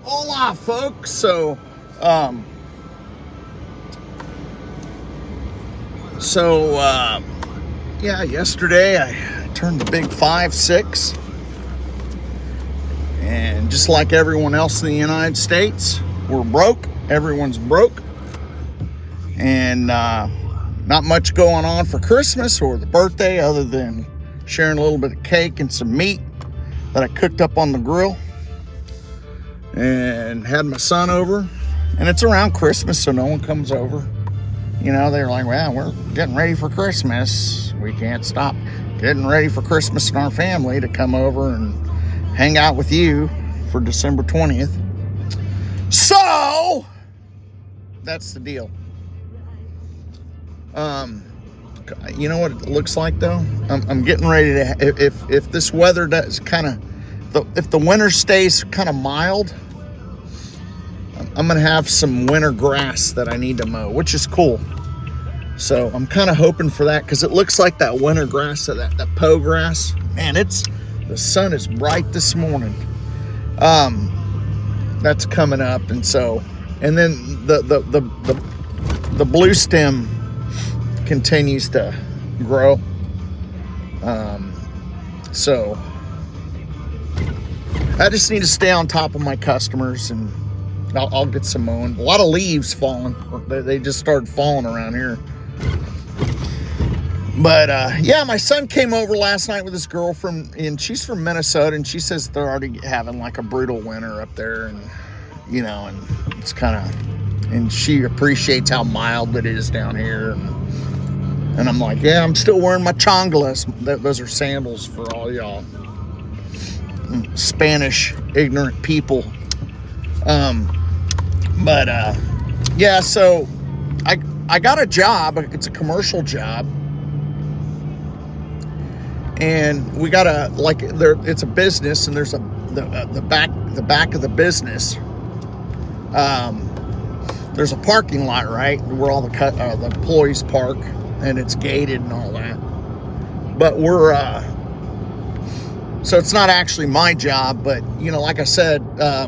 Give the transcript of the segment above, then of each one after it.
Hola, folks. So, yeah, yesterday I turned the big 5-6, and just like everyone else in the United States, we're broke. Everyone's broke, and not much going on for Christmas or the birthday other than sharing a little bit of cake and some meat that I cooked up on the grill. And had my son over, and it's around Christmas, so no one comes over. You know, they're like, well, we're getting ready for Christmas. We can't stop getting ready for Christmas in our family to come over and hang out with you for December 20th. So, that's the deal. You know what it looks like, though? I'm getting ready to, if this weather does kind of, if the winter stays kind of mild, I'm going to have some winter grass that I need to mow, which is cool. So I'm kind of hoping for that, because it looks like that winter grass, that Poe grass. Man, the sun is bright this morning. That's coming up, and then the blue stem continues to grow. So I just need to stay on top of my customers, and I'll get some mowing. A lot of leaves falling. They just started falling around here. But yeah, my son came over last night with his girlfriend, and she's from Minnesota, and she says they're already having like a brutal winter up there, and you know, and it's kind of, and she appreciates how mild it is down here. And I'm like, yeah, I'm still wearing my chanclas. Those are sandals for all y'all Spanish ignorant people. Yeah, so I got a job. It's a commercial job, and we got it's a business, and there's the back of the business. There's a parking lot, right, where all the employees park, and it's gated and all that. But so it's not actually my job, but you know, like I said, a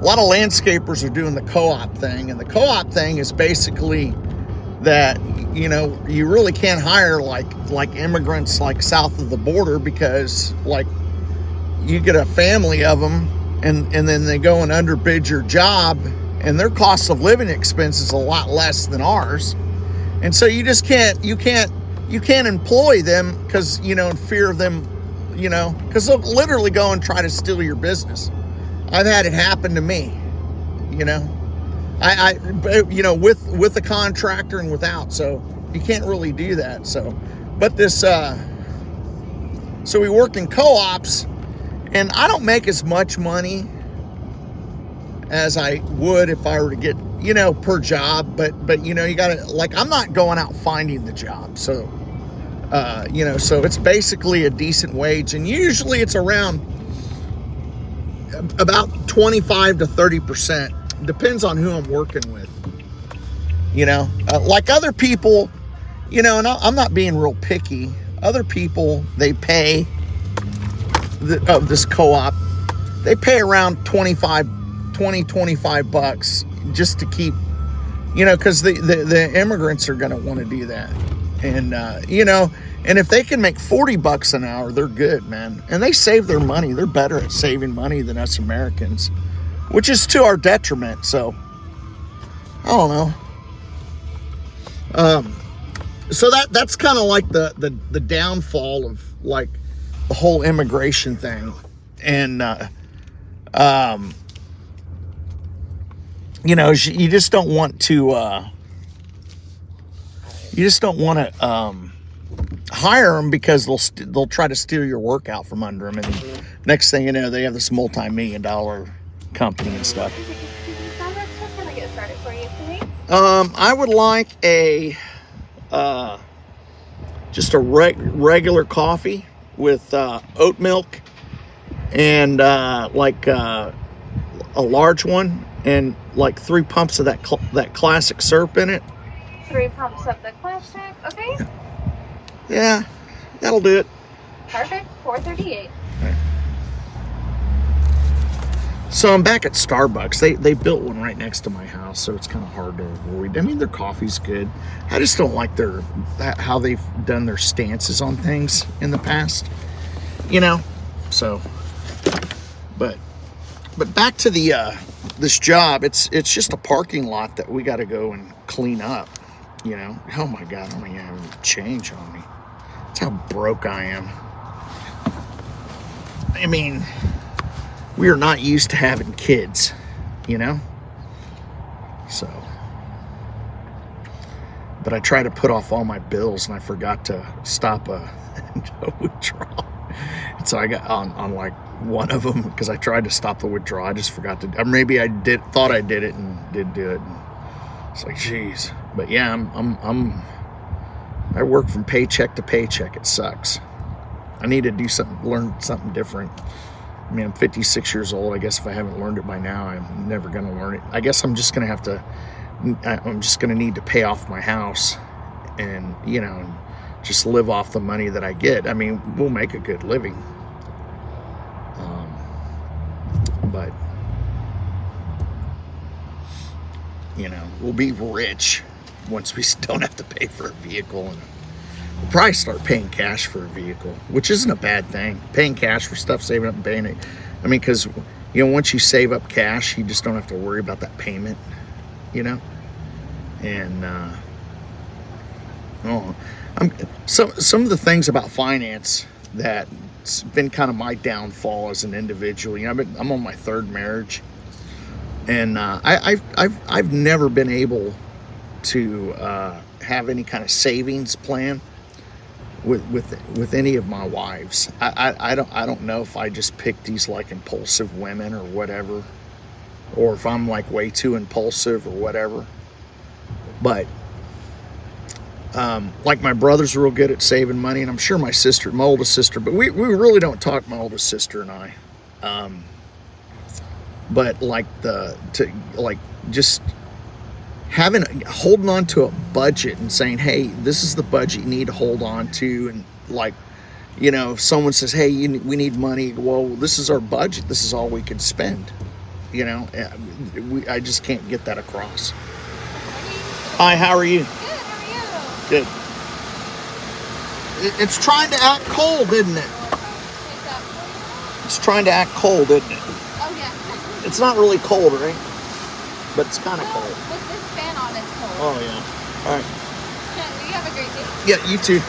lot of landscapers are doing the co-op thing, and the co-op thing is basically that, you know, you really can't hire like immigrants like south of the border, because like you get a family of them, and then they go and underbid your job, and their cost of living expense is a lot less than ours, and so you just can't employ them, because, you know, in fear of them, you know, because they'll literally go and try to steal your business. I've had it happen to me, you know. I you know, with a contractor and without, so you can't really do that. So, but this, so we work in co-ops, and I don't make as much money as I would if I were to get, you know, per job. But you know, you gotta, like, I'm not going out finding the job, so you know, so it's basically a decent wage, and usually it's around about 25 to 30%. Depends on who I'm working with. You know, like other people, you know, and I'm not being real picky. Other people, they pay of this co-op, they pay around 25 bucks just to keep, you know, because the immigrants are going to want to do that. And, you know, and if they can make 40 bucks an hour, they're good, man. And they save their money. They're better at saving money than us Americans, which is to our detriment. So, I don't know. So that's kind of like the downfall of like the whole immigration thing. And, you know, you just don't want to, hire them, because they'll try to steal your work out from under them, and next thing you know, they have this multi-million-dollar company and stuff. What can I get started for you today? I would like just a regular coffee with oat milk, and like a large one, and like 3 pumps of that classic syrup in it. 3 pumps of the classic, okay? Yeah, that'll do it. Perfect, $4.38. So I'm back at Starbucks. They built one right next to my house, so it's kind of hard to avoid. I mean, their coffee's good. I just don't like how they've done their stances on things in the past, you know. So, but back to the this job. It's just a parking lot that we got to go and clean up. You know. Oh my God! I don't even have any change on me. That's how broke I am. I mean, we are not used to having kids, you know? So, but I try to put off all my bills, and I forgot to stop a withdrawal. And so I got on like one of them, because I tried to stop the withdrawal. I just forgot to, or maybe I thought I did it and did do it. And it's like, geez. But yeah, I work from paycheck to paycheck. It sucks. I need to do something, learn something different. I mean, I'm 56 years old. I guess if I haven't learned it by now, I'm never going to learn it. I guess I'm just going to need to pay off my house and, you know, just live off the money that I get. I mean, we'll make a good living. But, you know, we'll be rich once we don't have to pay for a vehicle, and we'll probably start paying cash for a vehicle, which isn't a bad thing. Paying cash for stuff, saving up and paying it. I mean, because, you know, once you save up cash, you just don't have to worry about that payment, you know? And, some of the things about finance that's been kind of my downfall as an individual. You know, I'm on my third marriage, and I've never been able to have any kind of savings plan with any of my wives. I don't know if I just picked these like impulsive women or whatever, or if I'm like way too impulsive or whatever. But like my brother's real good at saving money, and I'm sure my oldest sister, but we really don't talk, my oldest sister and I. But like just holding on to a budget and saying, hey, this is the budget you need to hold on to. And like, you know, if someone says, hey, we need money, well, this is our budget, this is all we can spend, you know. I just can't get that across. Hi, how are you? Good, how are you? Good. It's trying to act cold, isn't it? It's trying to act cold, isn't it? Oh yeah. It's not really cold, right? But it's kind of cold. With this fan on, it's cold. Oh yeah. All right. Yeah, you have a great day. Yeah, you too.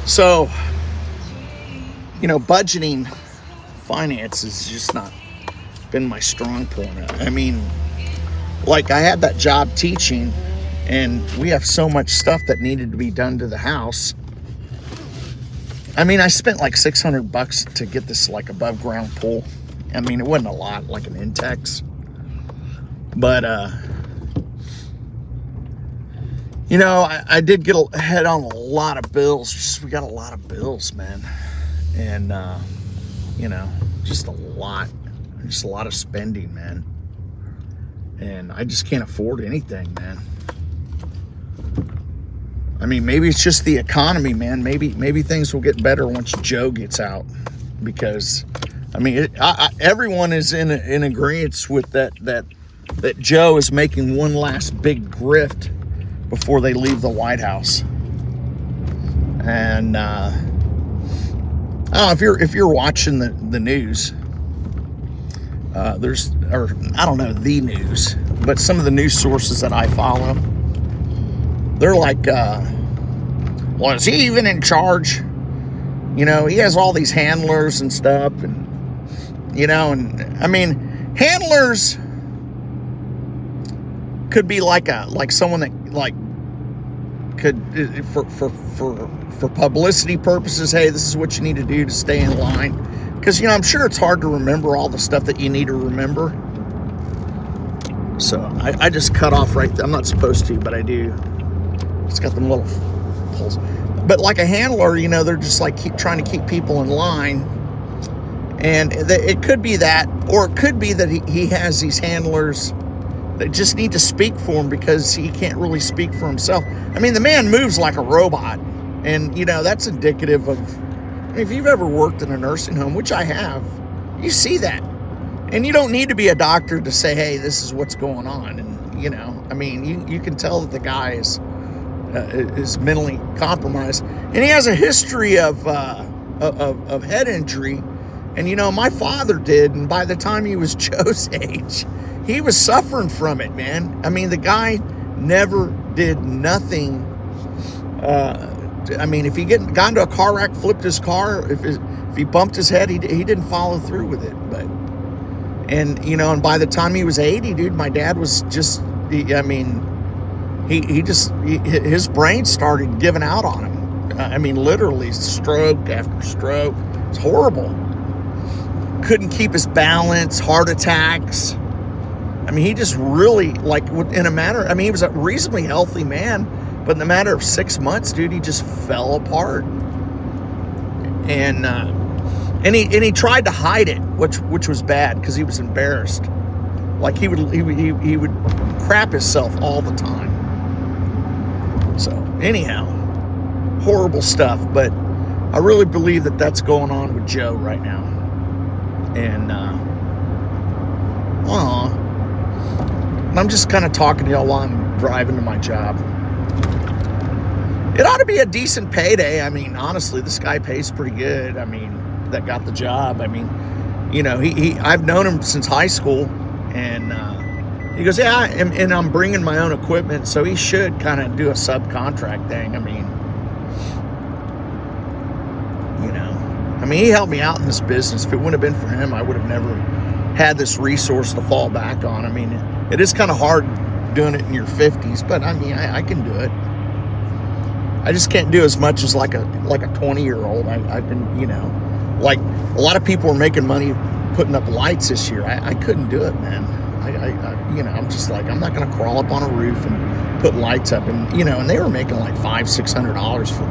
So, you know, budgeting finance has just not been my strong point. I mean, like I had that job teaching, and we have so much stuff that needed to be done to the house. I mean, I spent like $600 to get this like above ground pool. I mean, it wasn't a lot, like an Intex. But, you know, I did get ahead on a lot of bills. We got a lot of bills, man. And, you know, just a lot of spending, man. And I just can't afford anything, man. I mean, maybe it's just the economy, man. Maybe things will get better once Joe gets out, because, I mean, everyone is in agreement with that Joe is making one last big grift before they leave the White House. And I don't know if you're watching the news. I don't know the news, but some of the news sources that I follow, they're like, well, is he even in charge? You know, he has all these handlers and stuff, and, you know, and I mean, handlers could be like someone that like could, for publicity purposes, hey, this is what you need to do to stay in line. Because, you know, I'm sure it's hard to remember all the stuff that you need to remember. So I just cut off right there. I'm not supposed to, but I do. It's got them little holes. But like a handler, you know, they're just like trying to keep people in line. And it could be that, or it could be that he has these handlers that just need to speak for him because he can't really speak for himself. I mean, the man moves like a robot, and you know that's indicative of. I mean, if you've ever worked in a nursing home, which I have, you see that, and you don't need to be a doctor to say, "Hey, this is what's going on." And you know, I mean, you can tell that the guy is mentally compromised, and he has a history of head injury. And you know, my father did, and by the time he was Joe's age, he was suffering from it, man. I mean, the guy never did nothing. I mean, if he got into a car wreck, flipped his car, if he bumped his head, he didn't follow through with it. And you know, and by the time he was 80, dude, my dad was just, his brain started giving out on him. I mean, literally stroke after stroke. It's horrible. Couldn't keep his balance, heart attacks. I mean, he just really, like, in a matter, I mean, he was a reasonably healthy man, but in a matter of 6 months, dude, he just fell apart. And he tried to hide it, which was bad because he was embarrassed. Like he would crap himself all the time. So anyhow, horrible stuff. But I really believe that that's going on with Joe right now. And I'm just kind of talking to y'all while I'm driving to my job. It ought to be a decent payday. I mean, honestly, this guy pays pretty good. I mean, that got the job. I mean, you know, I've known him since high school, and he goes, yeah, and I'm bringing my own equipment, so he should kind of do a subcontract thing. I mean, you know, he helped me out in this business. If it wouldn't have been for him, I would have never had this resource to fall back on. I mean, it is kind of hard doing it in your 50s, but I mean, I can do it. I just can't do as much as like a 20-year-old. I've been, you know, like a lot of people are making money putting up lights this year. I couldn't do it, man. I you know, I'm just like, I'm not going to crawl up on a roof and put lights up. And, you know, and they were making like $500-600 for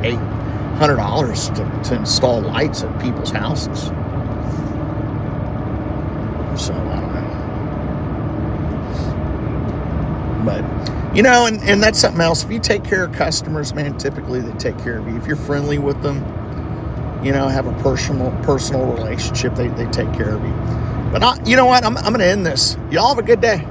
$800 to install lights at people's houses. So, I don't know. But, you know, and that's something else. If you take care of customers, man, typically they take care of you. If you're friendly with them, you know, have a personal relationship, they take care of you. But you know what? I'm going to end this. Y'all have a good day.